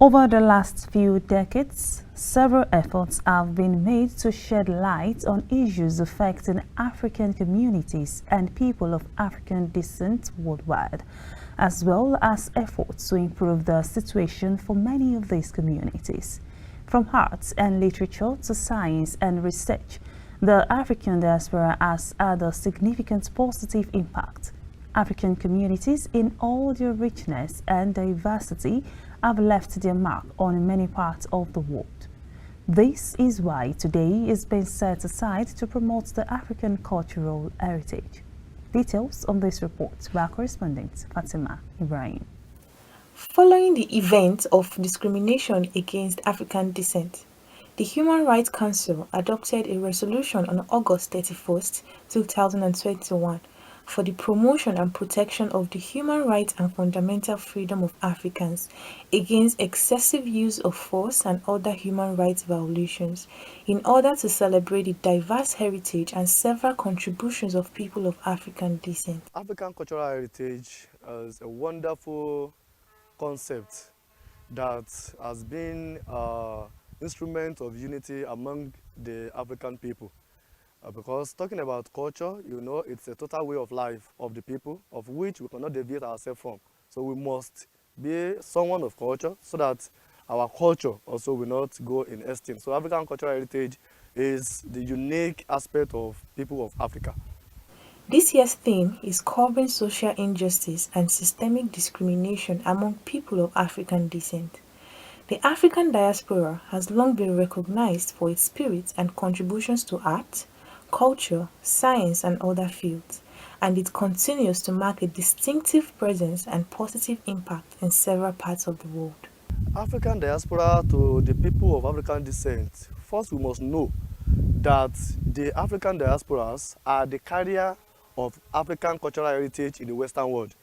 Over the last few decades, several efforts have been made to shed light on issues affecting African communities and people of African descent worldwide, as well as efforts to improve the situation for many of these communities. From arts and literature to science and research, the African diaspora has had a significant positive impact. African communities in all their richness and diversity have left their mark on many parts of the world. This is why today is being set aside to promote the African cultural heritage. Details on this report by our correspondent Fatima Ibrahim. Following the event of discrimination against African descent, the Human Rights Council adopted a resolution on August 31, 2021 for the promotion and protection of the human rights and fundamental freedom of Africans against excessive use of force and other human rights violations in order to celebrate the diverse heritage and several contributions of people of African descent. African cultural heritage is a wonderful concept that has been an instrument of unity among the African people. Because talking about culture, you know, it's a total way of life of the people, of which we cannot deviate ourselves from. So we must be someone of culture so that our culture also will not go in extinct. So African cultural heritage is the unique aspect of people of Africa. This year's theme is covering social injustice and systemic discrimination among people of African descent. The African diaspora has long been recognized for its spirit and contributions to art, culture, science, and other fields, and it continues to mark a distinctive presence and positive impact in several parts of the world. African diaspora to the people of African descent, first we must know that the African diasporas are the carrier of African cultural heritage in the Western world.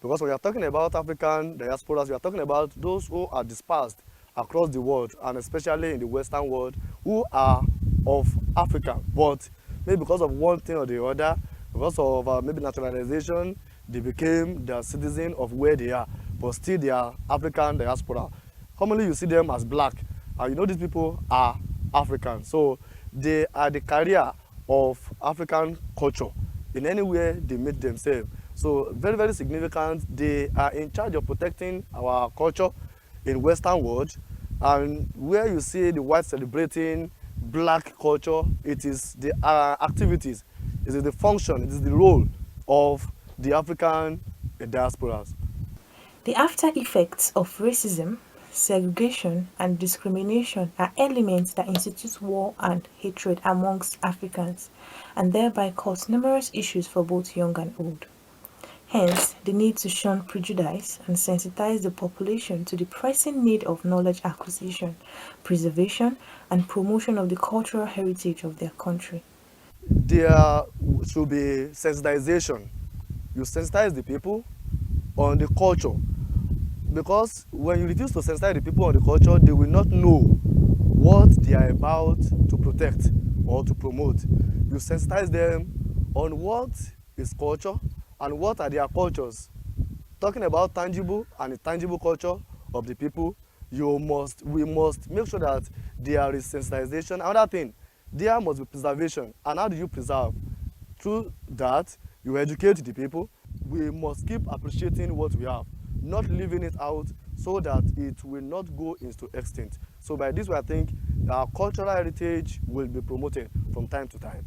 Because when we are talking about African diasporas, we are talking about those who are dispersed across the world, and especially in the Western world, who are of Africa, but maybe because of one thing or the other, because of maybe naturalization, they became the citizen of where they are, but still they are African diaspora. Commonly you see them as black, and you know these people are African, so they are the carrier of African culture in any way they meet themselves. So very, very significant. They are in charge of protecting our culture in Western world, and where you see the white celebrating black culture, it is the activities, it is the function, it is the role of the African diasporas. The after effects of racism, segregation, and discrimination are elements that institute war and hatred amongst Africans and thereby cause numerous issues for both young and old. Hence, the need to shun prejudice and sensitize the population to the pressing need of knowledge acquisition, preservation, and promotion of the cultural heritage of their country. There should be sensitization. You sensitize the people on the culture, because when you refuse to sensitize the people on the culture, they will not know what they are about to protect or to promote. You sensitize them on what is culture and what are their cultures. Talking about tangible and intangible culture of the people, we must make sure that there is sensitization. Another thing, there must be preservation. And how do you preserve? Through that, you educate the people. We must keep appreciating what we have, not leaving it out so that it will not go into extinct. So by this way, I think our cultural heritage will be promoted from time to time.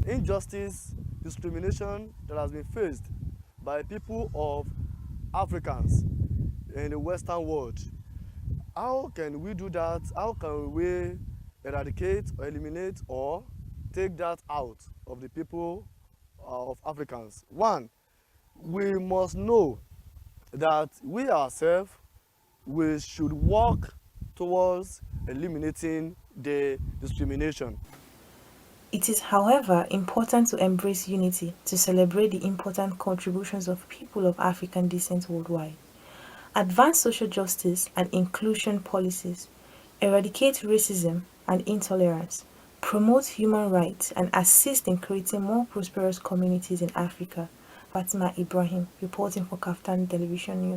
Injustice, discrimination that has been faced by people of Africans in the Western world. How can we do that? How can we eradicate or eliminate or take that out of the people of Africans? One, we must know that we ourselves, we should work towards eliminating the discrimination. It is, however, important to embrace unity to celebrate the important contributions of people of African descent worldwide, advance social justice and inclusion policies, eradicate racism and intolerance, promote human rights, and assist in creating more prosperous communities in Africa. Fatima Ibrahim, reporting for KAFTAN Television News.